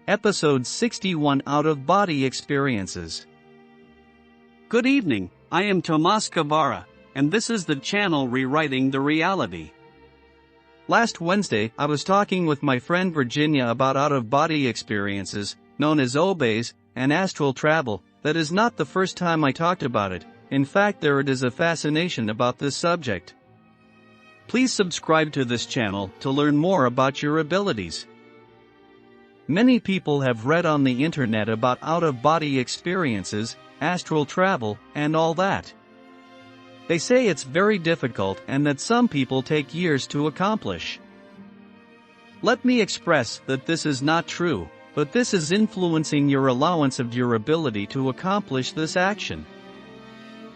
Episode 61 Out-of-Body Experiences. Good evening, I am Tomas Guevara, and this is the channel Rewriting the Reality. Last Wednesday, I was talking with my friend Virginia about out-of-body experiences, known as OBEs, and astral travel. That is not the first time I talked about it. In fact, there is a fascination about this subject. Please subscribe to this channel to learn more about your abilities. Many people have read on the internet about out-of-body experiences, astral travel, and all that. They say it's very difficult and that some people take years to accomplish. Let me express that this is not true, but this is influencing your allowance of your ability to accomplish this action.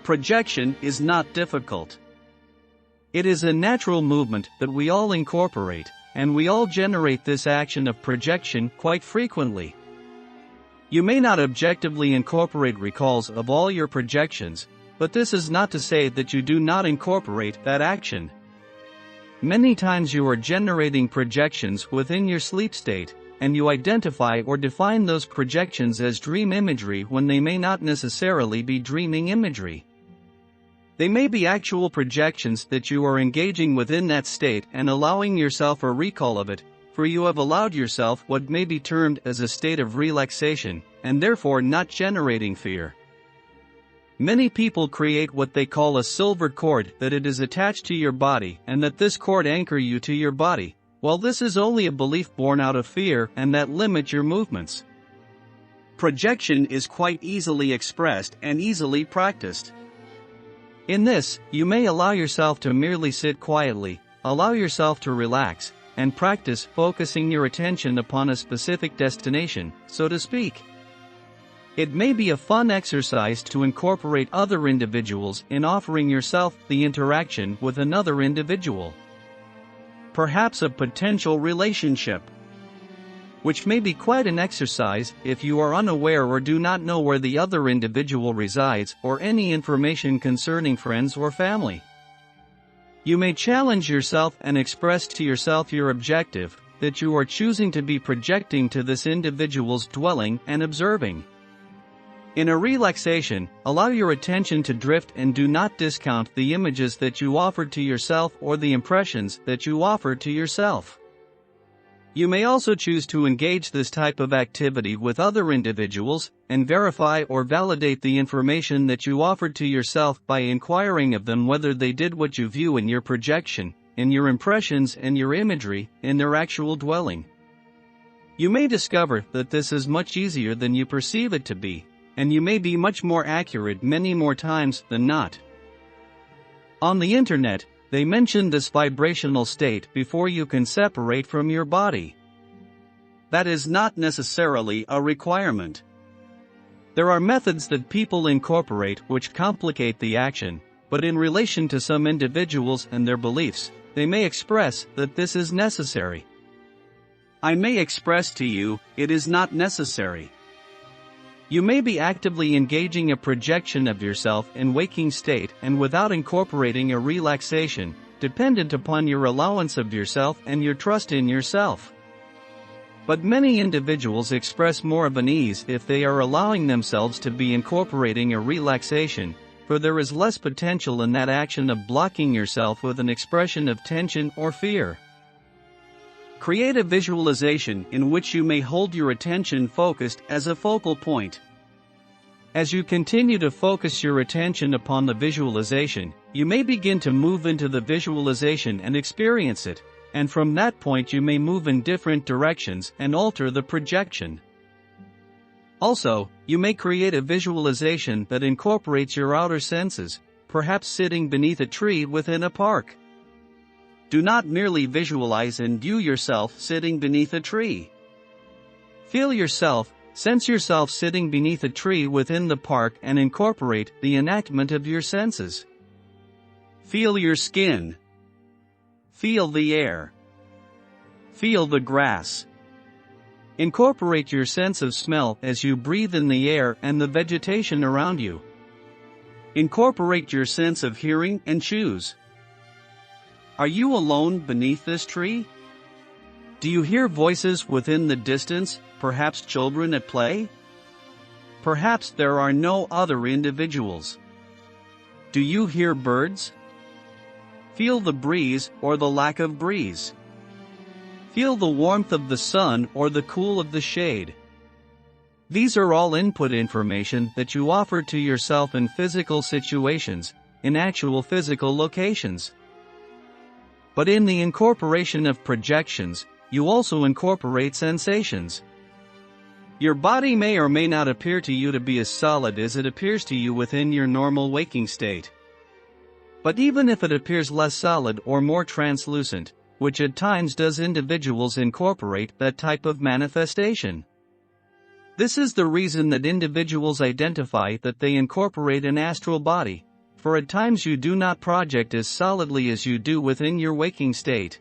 Projection is not difficult. It is a natural movement that we all incorporate, and we all generate this action of projection quite frequently. You may not objectively incorporate recalls of all your projections, but this is not to say that you do not incorporate that action. Many times you are generating projections within your sleep state, and you identify or define those projections as dream imagery when they may not necessarily be dreaming imagery. They may be actual projections that you are engaging within that state and allowing yourself a recall of it, for you have allowed yourself what may be termed as a state of relaxation, and therefore not generating fear. Many people create what they call a silver cord that it is attached to your body and that this cord anchor you to your body, while this is only a belief born out of fear and that limit your movements. Projection is quite easily expressed and easily practiced. In this, you may allow yourself to merely sit quietly, allow yourself to relax, and practice focusing your attention upon a specific destination, so to speak. It may be a fun exercise to incorporate other individuals in offering yourself the interaction with another individual. Perhaps a potential relationship, which may be quite an exercise if you are unaware or do not know where the other individual resides or any information concerning friends or family. You may challenge yourself and express to yourself your objective, that you are choosing to be projecting to this individual's dwelling and observing. In a relaxation, allow your attention to drift and do not discount the images that you offered to yourself or the impressions that you offered to yourself. You may also choose to engage this type of activity with other individuals, and verify or validate the information that you offered to yourself by inquiring of them whether they did what you view in your projection, in your impressions and your imagery, in their actual dwelling. You may discover that this is much easier than you perceive it to be, and you may be much more accurate many more times than not. On the internet, they mention this vibrational state before you can separate from your body. That is not necessarily a requirement. There are methods that people incorporate which complicate the action, but in relation to some individuals and their beliefs, they may express that this is necessary. I may express to you, it is not necessary. You may be actively engaging a projection of yourself in waking state and without incorporating a relaxation, dependent upon your allowance of yourself and your trust in yourself. But many individuals express more of an ease if they are allowing themselves to be incorporating a relaxation, for there is less potential in that action of blocking yourself with an expression of tension or fear. Create a visualization in which you may hold your attention focused as a focal point. As you continue to focus your attention upon the visualization, you may begin to move into the visualization and experience it, and from that point you may move in different directions and alter the projection. Also, you may create a visualization that incorporates your outer senses, perhaps sitting beneath a tree within a park. Do not merely visualize and view yourself sitting beneath a tree. Feel yourself, sense yourself sitting beneath a tree within the park and incorporate the enactment of your senses. Feel your skin. Feel the air. Feel the grass. Incorporate your sense of smell as you breathe in the air and the vegetation around you. Incorporate your sense of hearing and choose. Are you alone beneath this tree? Do you hear voices within the distance, Perhaps children at play? Perhaps there are no other individuals. Do you hear birds? Feel the breeze or the lack of breeze. Feel the warmth of the sun or the cool of the shade. These are all input information that you offer to yourself in physical situations, in actual physical locations. But in the incorporation of projections, you also incorporate sensations. Your body may or may not appear to you to be as solid as it appears to you within your normal waking state. But even if it appears less solid or more translucent, which at times does, individuals incorporate that type of manifestation. This is the reason that individuals identify that they incorporate an astral body, for at times you do not project as solidly as you do within your waking state.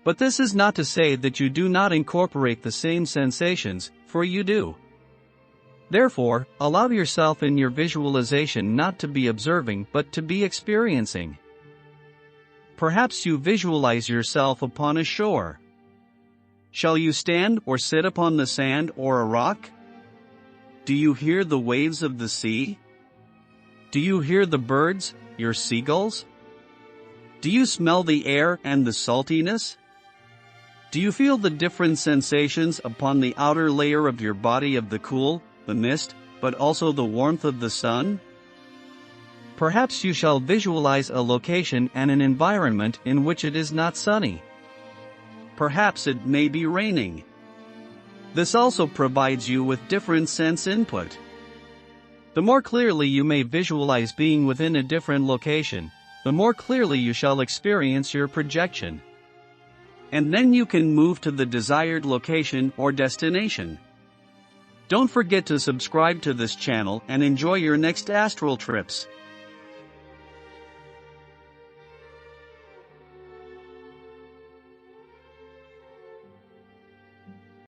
But this is not to say that you do not incorporate the same sensations, for you do. Therefore, allow yourself in your visualization not to be observing but to be experiencing. Perhaps you visualize yourself upon a shore. Shall you stand or sit upon the sand or a rock? Do you hear the waves of the sea? Do you hear the birds, your seagulls? Do you smell the air and the saltiness? Do you feel the different sensations upon the outer layer of your body of the cool, the mist, but also the warmth of the sun? Perhaps you shall visualize a location and an environment in which it is not sunny. Perhaps it may be raining. This also provides you with different sense input. The more clearly you may visualize being within a different location, the more clearly you shall experience your projection. And then you can move to the desired location or destination. Don't forget to subscribe to this channel and enjoy your next astral trips.